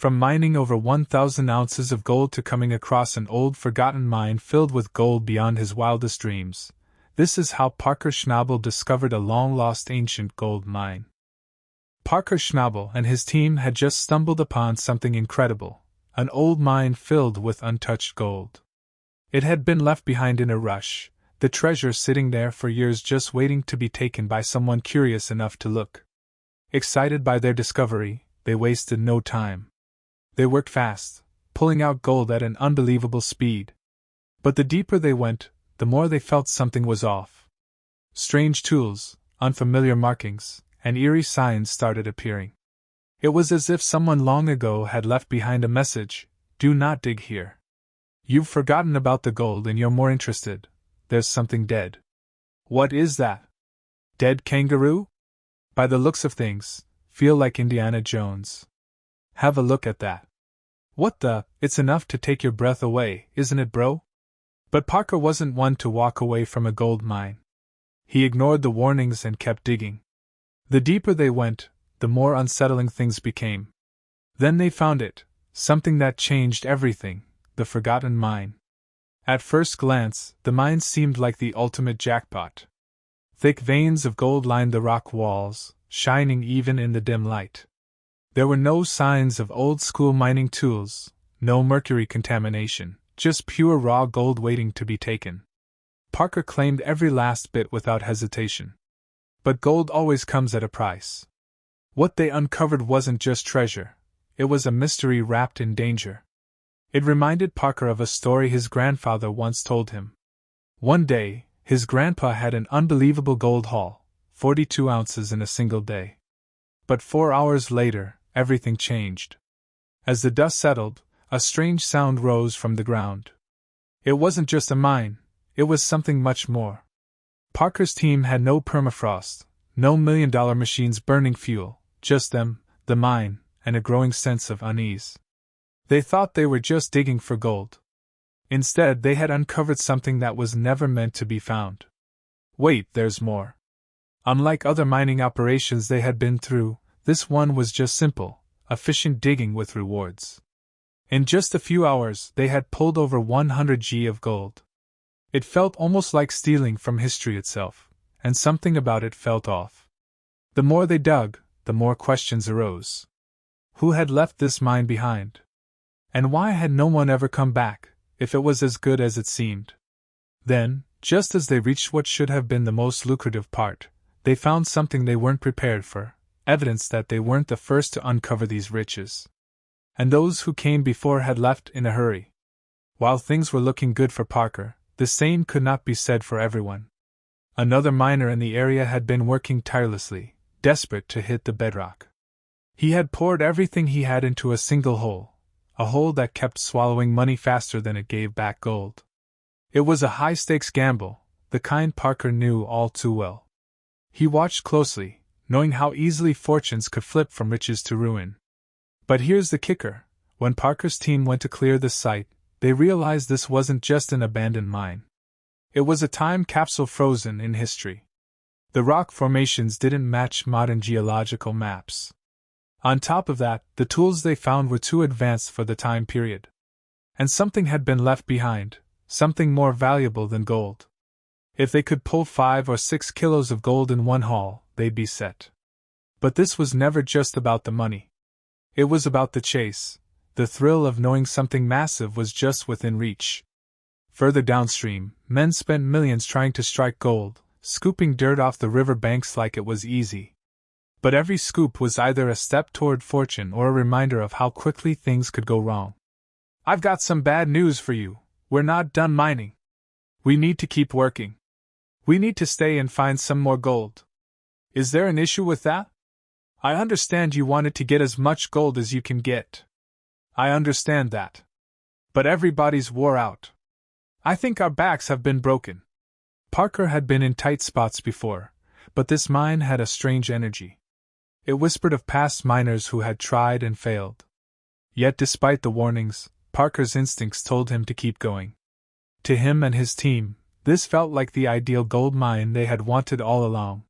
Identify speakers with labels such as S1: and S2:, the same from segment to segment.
S1: From mining over 1,000 ounces of gold to coming across an old forgotten mine filled with gold beyond his wildest dreams, this is how Parker Schnabel discovered a long-lost ancient gold mine. Parker Schnabel and his team had just stumbled upon something incredible, an old mine filled with untouched gold. It had been left behind in a rush, the treasure sitting there for years just waiting to be taken by someone curious enough to look. Excited by their discovery, they wasted no time. They worked fast, pulling out gold at an unbelievable speed. But the deeper they went, the more they felt something was off. Strange tools, unfamiliar markings, and eerie signs started appearing. It was as if someone long ago had left behind a message: "Do not dig here. You've forgotten about the gold and you're more interested. There's something dead." What is that? Dead kangaroo? By the looks of things, feel like Indiana Jones. Have a look at that. What the? It's enough to take your breath away, isn't it, bro? But Parker wasn't one to walk away from a gold mine. He ignored the warnings and kept digging. The deeper they went, the more unsettling things became. Then they found it, something that changed everything: the forgotten mine. At first glance, the mine seemed like the ultimate jackpot. Thick veins of gold lined the rock walls, shining even in the dim light. There were no signs of old-school mining tools, no mercury contamination, just pure raw gold waiting to be taken. Parker claimed every last bit without hesitation. But gold always comes at a price. What they uncovered wasn't just treasure, it was a mystery wrapped in danger. It reminded Parker of a story his grandfather once told him. One day, his grandpa had an unbelievable gold haul, 42 ounces in a single day. But 4 hours later, everything changed. As the dust settled, a strange sound rose from the ground. It wasn't just a mine, it was something much more. Parker's team had no permafrost, no million-dollar machines burning fuel, just them, the mine, and a growing sense of unease. They thought they were just digging for gold. Instead, they had uncovered something that was never meant to be found. Wait, there's more. Unlike other mining operations they had been through, this one was just simple, efficient digging with rewards. In just a few hours, they had pulled over 100 g of gold. It felt almost like stealing from history itself, and something about it felt off. The more they dug, the more questions arose. Who had left this mine behind? And why had no one ever come back, if it was as good as it seemed? Then, just as they reached what should have been the most lucrative part, they found something they weren't prepared for, evidence that they weren't the first to uncover these riches. And those who came before had left in a hurry. While things were looking good for Parker, the same could not be said for everyone. Another miner in the area had been working tirelessly, desperate to hit the bedrock. He had poured everything he had into a single hole, a hole that kept swallowing money faster than it gave back gold. It was a high-stakes gamble, the kind Parker knew all too well. He watched closely, knowing how easily fortunes could flip from riches to ruin. But here's the kicker: when Parker's team went to clear the site, they realized this wasn't just an abandoned mine. It was a time capsule frozen in history. The rock formations didn't match modern geological maps. On top of that, the tools they found were too advanced for the time period. And something had been left behind, something more valuable than gold. If they could pull 5 or 6 kilos of gold in one haul, they'd be set. But this was never just about the money. It was about the chase, the thrill of knowing something massive was just within reach. Further downstream, men spent millions trying to strike gold, scooping dirt off the river banks like it was easy. But every scoop was either a step toward fortune or a reminder of how quickly things could go wrong. "I've got some bad news for you. We're not done mining. We need to keep working. We need to stay and find some more gold." "Is there an issue with that? I understand you wanted to get as much gold as you can get. I understand that. But everybody's wore out. I think our backs have been broken." Parker had been in tight spots before, but this mine had a strange energy. It whispered of past miners who had tried and failed. Yet despite the warnings, Parker's instincts told him to keep going. To him and his team, this felt like the ideal gold mine they had wanted all along.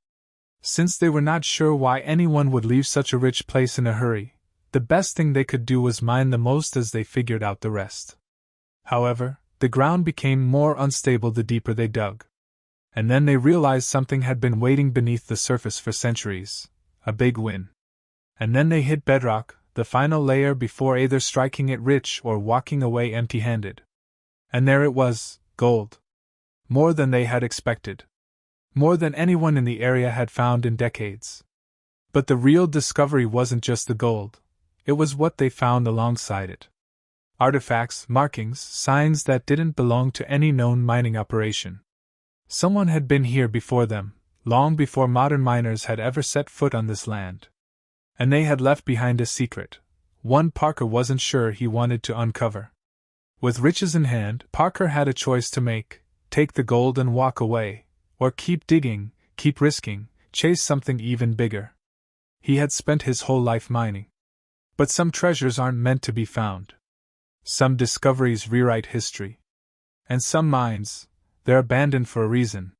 S1: Since they were not sure why anyone would leave such a rich place in a hurry, the best thing they could do was mine the most as they figured out the rest. However, the ground became more unstable the deeper they dug. And then they realized something had been waiting beneath the surface for centuries, a big win. And then they hit bedrock, the final layer before either striking it rich or walking away empty-handed. And there it was, gold. More than they had expected. More than anyone in the area had found in decades. But the real discovery wasn't just the gold, it was what they found alongside it. Artifacts, markings, signs that didn't belong to any known mining operation. Someone had been here before them, long before modern miners had ever set foot on this land. And they had left behind a secret, one Parker wasn't sure he wanted to uncover. With riches in hand, Parker had a choice to make: take the gold and walk away, or keep digging, keep risking, chase something even bigger. He had spent his whole life mining. But some treasures aren't meant to be found. Some discoveries rewrite history. And some mines, they're abandoned for a reason.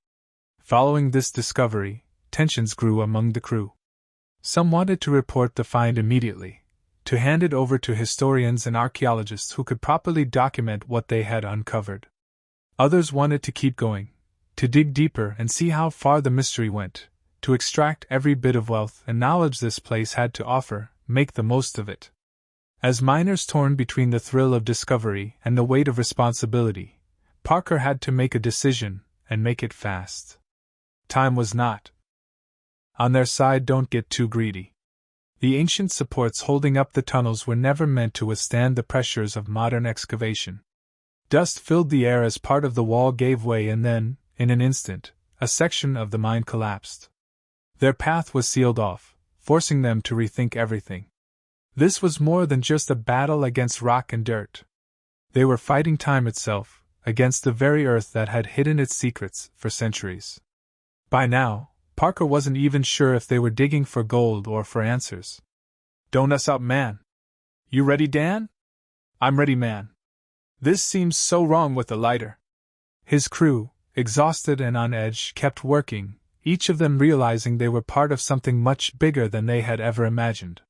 S1: Following this discovery, tensions grew among the crew. Some wanted to report the find immediately, to hand it over to historians and archaeologists who could properly document what they had uncovered. Others wanted to keep going, to dig deeper and see how far the mystery went, to extract every bit of wealth and knowledge this place had to offer, make the most of it. As miners torn between the thrill of discovery and the weight of responsibility, Parker had to make a decision, and make it fast. Time was not on their side. Don't get too greedy. The ancient supports holding up the tunnels were never meant to withstand the pressures of modern excavation. Dust filled the air as part of the wall gave way, and then, in an instant, a section of the mine collapsed. Their path was sealed off, forcing them to rethink everything. This was more than just a battle against rock and dirt. They were fighting time itself, against the very earth that had hidden its secrets for centuries. By now, Parker wasn't even sure if they were digging for gold or for answers. "Don't us up, man. You ready, Dan?" "I'm ready, man. This seems so wrong with the lighter." His crew, exhausted and on edge, kept working, each of them realizing they were part of something much bigger than they had ever imagined.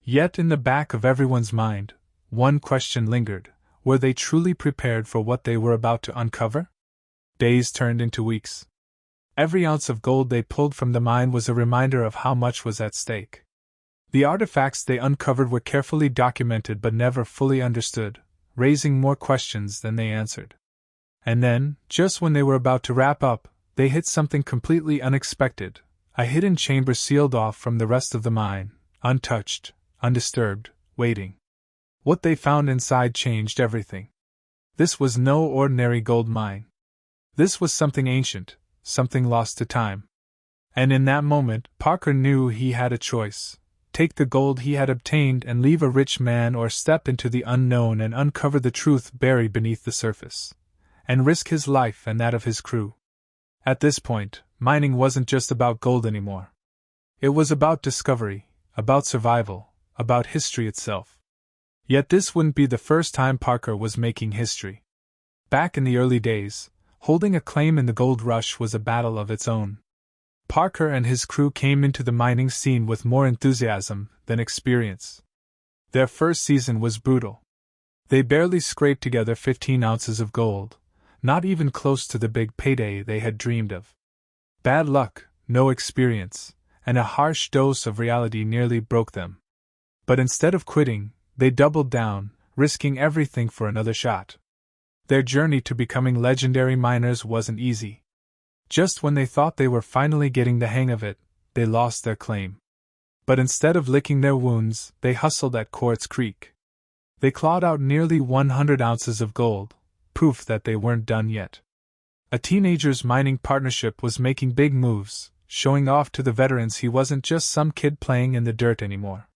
S1: Yet in the back of everyone's mind, one question lingered: were they truly prepared for what they were about to uncover? Days turned into weeks. Every ounce of gold they pulled from the mine was a reminder of how much was at stake. The artifacts they uncovered were carefully documented but never fully understood, raising more questions than they answered. And then, just when they were about to wrap up, they hit something completely unexpected: a hidden chamber sealed off from the rest of the mine, untouched, undisturbed, waiting. What they found inside changed everything. This was no ordinary gold mine. This was something ancient, something lost to time. And in that moment, Parker knew he had a choice: take the gold he had obtained and leave a rich man, or step into the unknown and uncover the truth buried beneath the surface, and risk his life and that of his crew. At this point, mining wasn't just about gold anymore. It was about discovery, about survival, about history itself. Yet this wouldn't be the first time Parker was making history. Back in the early days, holding a claim in the gold rush was a battle of its own. Parker and his crew came into the mining scene with more enthusiasm than experience. Their first season was brutal. They barely scraped together 15 ounces of gold, not even close to the big payday they had dreamed of. Bad luck, no experience, and a harsh dose of reality nearly broke them. But instead of quitting, they doubled down, risking everything for another shot. Their journey to becoming legendary miners wasn't easy. Just when they thought they were finally getting the hang of it, they lost their claim. But instead of licking their wounds, they hustled at Quartz Creek. They clawed out nearly 100 ounces of gold, proof that they weren't done yet. A teenager's mining partnership was making big moves, showing off to the veterans he wasn't just some kid playing in the dirt anymore.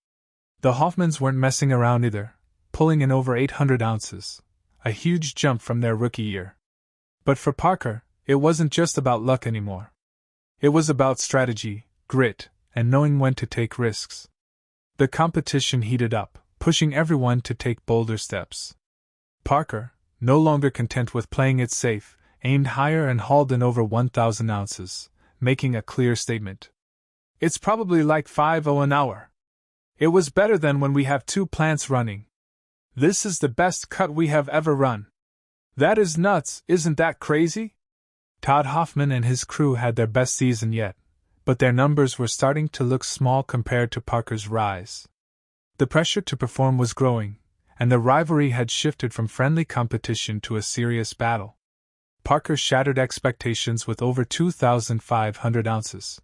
S1: The Hoffmans weren't messing around either, pulling in over 800 ounces, a huge jump from their rookie year. But for Parker, it wasn't just about luck anymore. It was about strategy, grit, and knowing when to take risks. The competition heated up, pushing everyone to take bolder steps. Parker, no longer content with playing it safe, aimed higher and hauled in over 1,000 ounces, making a clear statement. "It's probably like 5 an hour. It was better than when we have 2 plants running. This is the best cut we have ever run. That is nuts, isn't that crazy? Todd Hoffman and his crew had their best season yet, but their numbers were starting to look small compared to Parker's rise. The pressure to perform was growing, and the rivalry had shifted from friendly competition to a serious battle. Parker shattered expectations with over 2,500 ounces.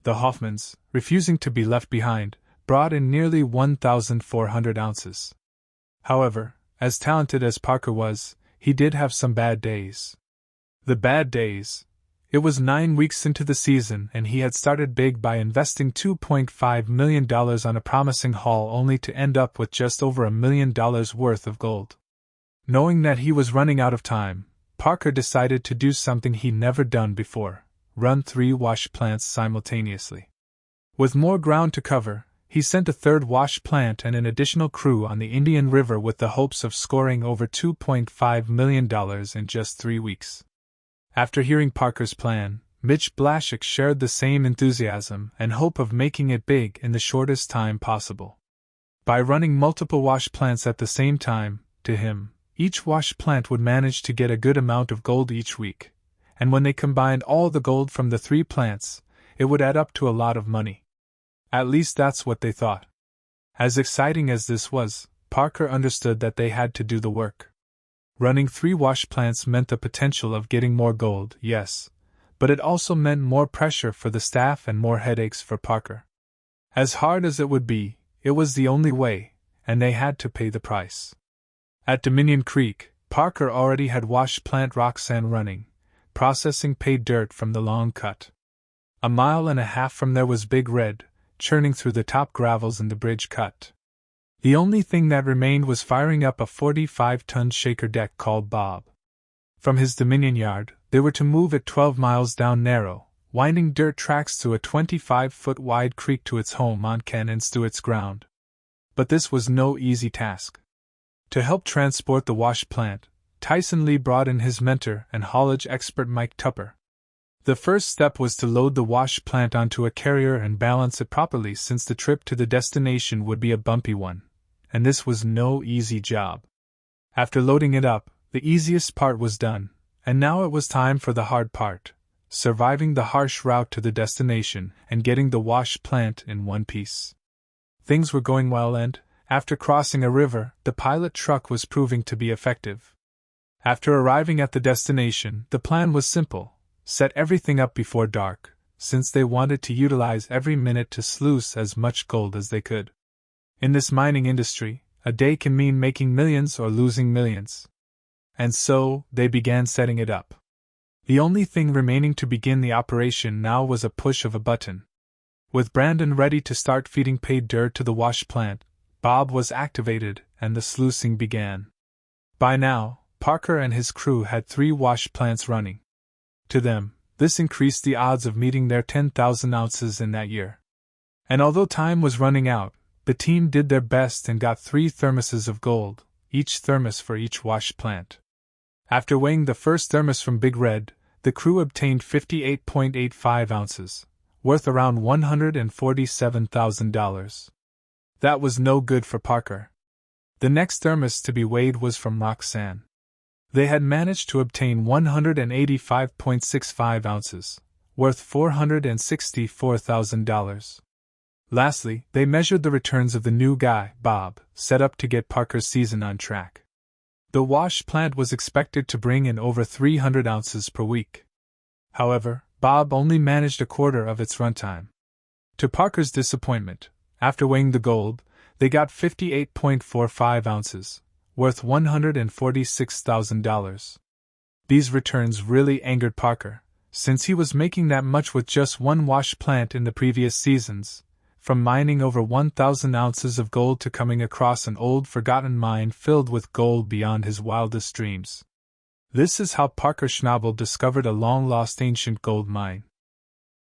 S1: The Hoffmans, refusing to be left behind, brought in nearly 1,400 ounces. However, as talented as Parker was, he did have some bad days. The bad days. It was 9 weeks into the season and he had started big by investing $2.5 million on a promising haul only to end up with just over $1 million worth of gold. Knowing that he was running out of time, Parker decided to do something he'd never done before: run 3 wash plants simultaneously. With more ground to cover, he sent a 3rd wash plant and an additional crew on the Indian River with the hopes of scoring over $2.5 million in just 3 weeks. After hearing Parker's plan, Mitch Blaszak shared the same enthusiasm and hope of making it big in the shortest time possible. By running multiple wash plants at the same time, to him, each wash plant would manage to get a good amount of gold each week, and when they combined all the gold from the 3 plants, it would add up to a lot of money. At least that's what they thought. As exciting as this was, Parker understood that they had to do the work. Running 3 wash plants meant the potential of getting more gold, yes, but it also meant more pressure for the staff and more headaches for Parker. As hard as it would be, it was the only way, and they had to pay the price. At Dominion Creek, Parker already had wash plant Roxanne running, processing paid dirt from the long cut. 1.5 miles from there was Big Red, churning through the top gravels in the bridge cut. The only thing that remained was firing up a 45-ton shaker deck called Bob. From his Dominion yard, they were to move it 12 miles down narrow, winding dirt tracks through a 25-foot-wide creek to its home on Ken Stewart's ground. But this was no easy task. To help transport the wash plant, Tyson Lee brought in his mentor and haulage expert Mike Tupper. The first step was to load the wash plant onto a carrier and balance it properly, since the trip to the destination would be a bumpy one, and this was no easy job. After loading it up, the easiest part was done, and now it was time for the hard part: surviving the harsh route to the destination and getting the wash plant in one piece. Things were going well, and, after crossing a river, the pilot truck was proving to be effective. After arriving at the destination, the plan was simple: set everything up before dark, since they wanted to utilize every minute to sluice as much gold as they could. In this mining industry, a day can mean making millions or losing millions. And so, they began setting it up. The only thing remaining to begin the operation now was a push of a button. With Brandon ready to start feeding paid dirt to the wash plant, Bob was activated and the sluicing began. By now, Parker and his crew had 3 wash plants running. To them, this increased the odds of meeting their 10,000 ounces in that year. And although time was running out, the team did their best and got 3 thermoses of gold, each thermos for each wash plant. After weighing the first thermos from Big Red, the crew obtained 58.85 ounces, worth around $147,000. That was no good for Parker. The next thermos to be weighed was from Roxanne. They had managed to obtain 185.65 ounces, worth $464,000. Lastly, they measured the returns of the new guy, Bob, set up to get Parker's season on track. The wash plant was expected to bring in over 300 ounces per week. However, Bob only managed a quarter of its runtime. To Parker's disappointment, after weighing the gold, they got 58.45 ounces, worth $146,000. These returns really angered Parker, since he was making that much with just 1 wash plant in the previous seasons, from mining over 1,000 ounces of gold to coming across an old forgotten mine filled with gold beyond his wildest dreams. This is how Parker Schnabel discovered a long-lost ancient gold mine.